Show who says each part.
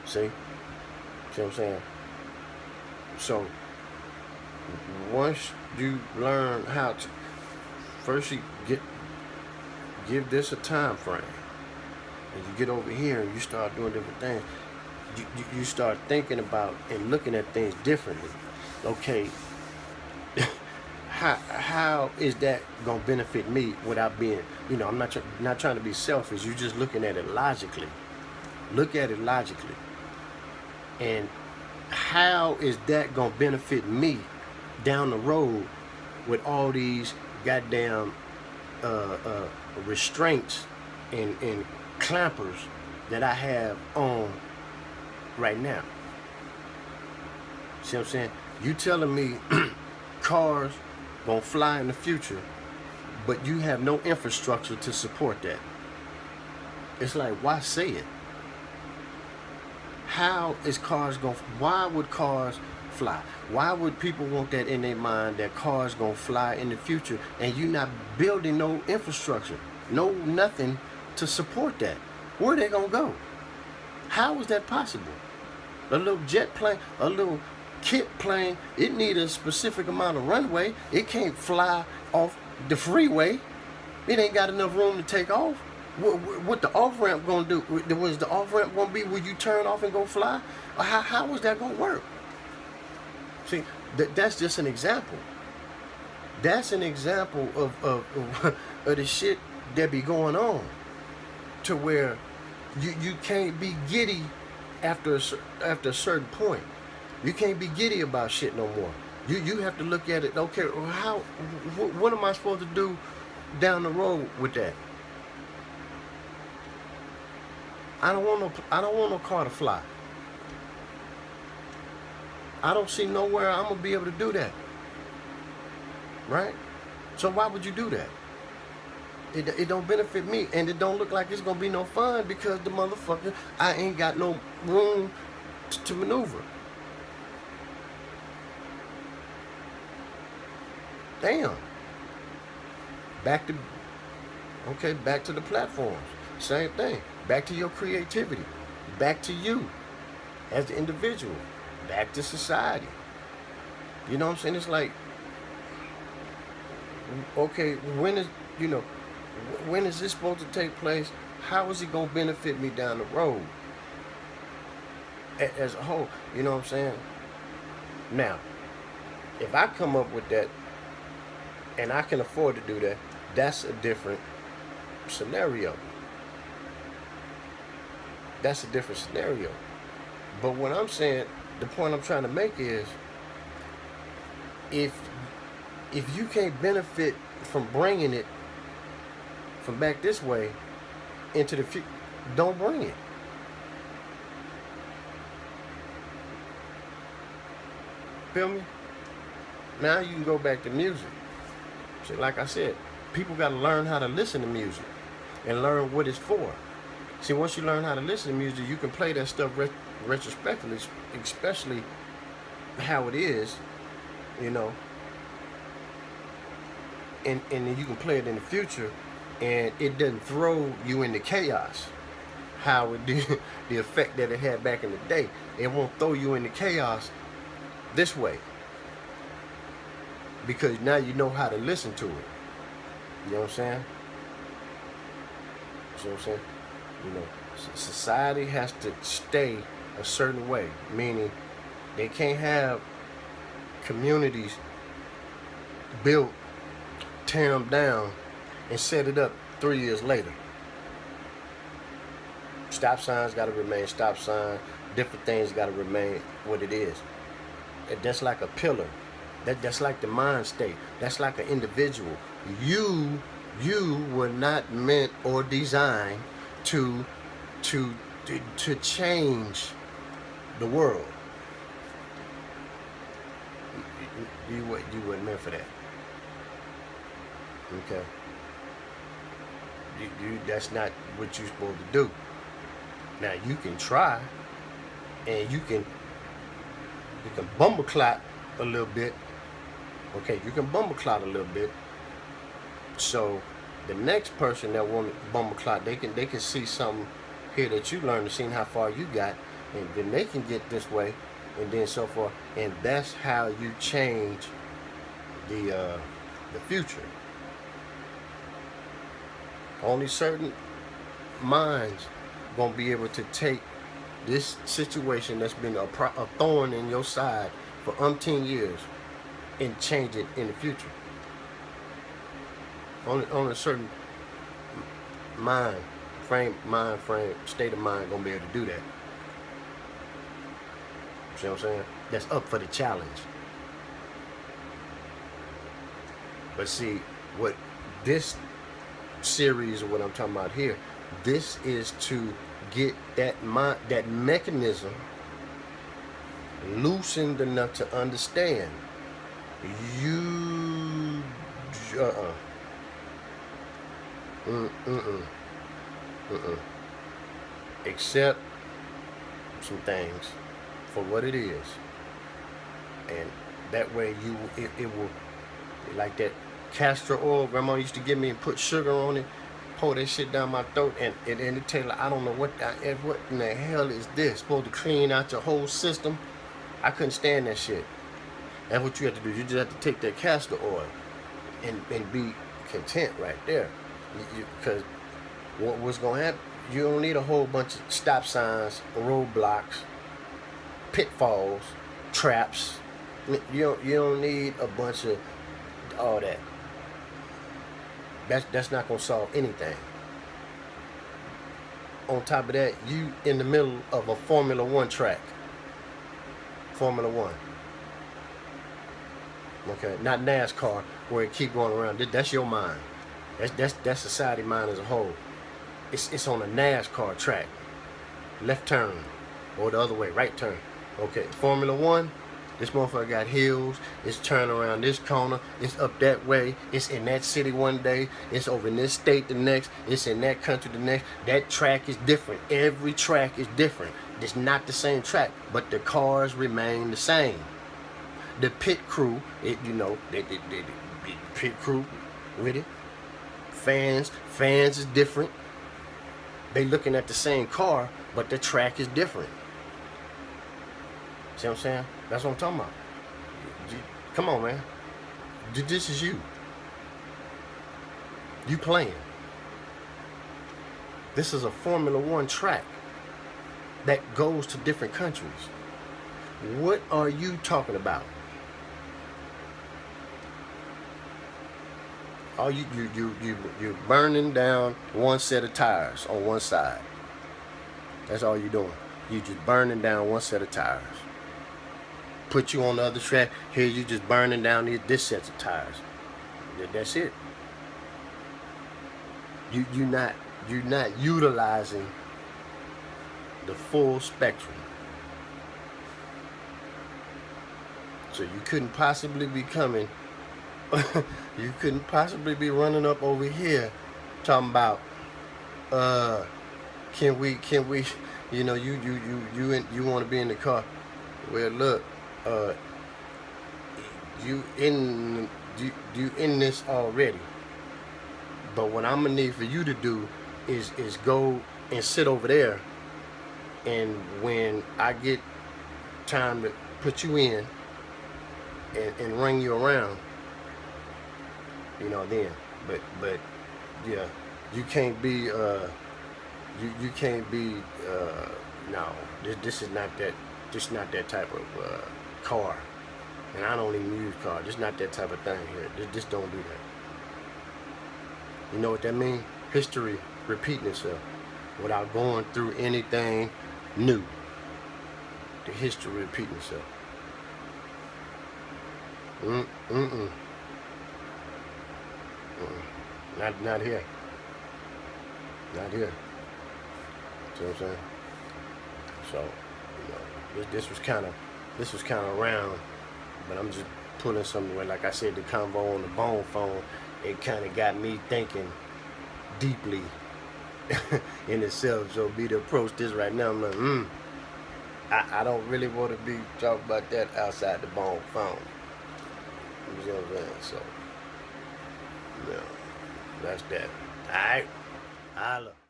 Speaker 1: See what I'm saying? So once you learn how to, first you give this a time frame, and you get over here and you start doing different things. You start thinking about and looking at things differently. Okay, how is that gonna benefit me without being, I'm not trying to be selfish. You're just looking at it logically. Look at it logically, and how is that gonna benefit me down the road with all these goddamn restraints and clampers that I have on right now? See what I'm saying? You telling me cars gonna fly in the future, but you have no infrastructure to support that. It's like, why say it? How is cars gonna? Why would cars fly? Why would people want that in their mind that cars gonna fly in the future, and you not building no infrastructure, no nothing to support that? Where they gonna go? How is that possible? A little jet plane, a little kit plane, it need a specific amount of runway. It can't fly off the freeway. It ain't got enough room to take off. What the off ramp gonna do? Was the off ramp gonna be where you turn off and go fly? Or how was that gonna work? See, that's just an example. That's an example of the shit that be going on, to where you can't be giddy after a certain point. You can't be giddy about shit no more. You have to look at it. Okay, well, what am I supposed to do down the road with that? I don't want no car to fly. I don't see nowhere I'm gonna be able to do that. Right? So why would you do that? It don't benefit me, and it don't look like it's gonna be no fun, because the motherfucker, I ain't got no room to maneuver. Damn. Back to the platforms. Same thing. Back to your creativity. Back to you as the individual. Back to society. You know what I'm saying? It's like, okay, when is this supposed to take place? How is it gonna benefit me down the road as a whole? You know what I'm saying? Now, if I come up with that and I can afford to do that, that's a different scenario. That's a different scenario. But what I'm saying, the point I'm trying to make is, if you can't benefit from bringing it from back this way into the future, don't bring it. Feel me? Now you can go back to music. See, like I said, people got to learn how to listen to music and learn what it's for. See, once you learn how to listen to music, you can play that stuff retrospectively, especially how it is, and then you can play it in the future, and it doesn't throw you into chaos. How it did, the effect that it had back in the day, it won't throw you into chaos this way, because now you know how to listen to it. You know what I'm saying? You know what I'm saying? Society has to stay a certain way, meaning they can't have communities built, tear them down, and set it up 3 years later. Stop signs got to remain stop signs. Different things got to remain what it is. That's like a pillar. That's like the mind state. That's like an individual. You were not meant or designed to change the world. You weren't meant for that. Okay. That's not what you're supposed to do. Now you can try, and you can bumbleclot a little bit. Okay, you can bumbleclot a little bit. So the next person that want to bumbleclot, they can see something here that you learned, to see how far you got, and then they can get this way, and then so forth. And that's how you change the future. Only certain minds gonna be able to take this situation that's been a thorn in your side for umpteen years and change it in the future. Only a certain mind frame, state of mind gonna be able to do that. See what I'm saying? That's up for the challenge. But see, what this series of what I'm talking about here, this is to get that mechanism loosened enough to understand you accept some things for what it is, and that way it will, like that castor oil grandma used to give me and put sugar on it, pour that shit down my throat, and it tell her, I don't know what in the hell is this, supposed to clean out your whole system. I couldn't stand that shit. That's what you have to do. You just have to take that castor oil and be content right there. Because what's gonna happen, you don't need a whole bunch of stop signs, roadblocks, pitfalls, traps. You don't need a bunch of all that. That's not gonna solve anything. On top of that, you in the middle of a Formula One track. Formula One. Okay, not NASCAR where it keep going around. That's your mind. That's society mind as a whole. It's on a NASCAR track. Left turn, or the other way, right turn. Okay, Formula One. This motherfucker got hills. It's turning around this corner. It's up that way. It's in that city one day. It's over in this state the next. It's in that country the next. That track is different. Every track is different. It's not the same track, but the cars remain the same. The pit crew, the pit crew with it. Fans is different. They looking at the same car, but the track is different. See what I'm saying? That's what I'm talking about. Come on, man. This is you. You playing. This is a Formula One track that goes to different countries. What are you talking about? Are you're burning down one set of tires on one side. That's all you're doing. You just burning down one set of tires. Put you on the other track. Here you just burning down this set of tires. That's it. You're not utilizing the full spectrum. So you couldn't possibly be coming. You couldn't possibly be running up over here talking about can we you want to be in the car. Well, look, you in this already. But what I'm gonna need for you to do is go and sit over there, and when I get time to put you in and ring you around, then. But yeah, you can't be you can't be no. This is not that. This not that type of car, and I don't even use car. This not that type of thing here. Just don't do that. You know what that means? History repeating itself without going through anything new. The history repeating itself. Not here. Not here. See what I'm saying? So, this was kind of round, but I'm just pulling something where, like I said, the convo on the bone phone, it kind of got me thinking deeply in itself. So be to approach this right now, I'm like, I don't really want to be talking about that outside the bone phone. You know what I'm saying? So, that's that. All right. Holla.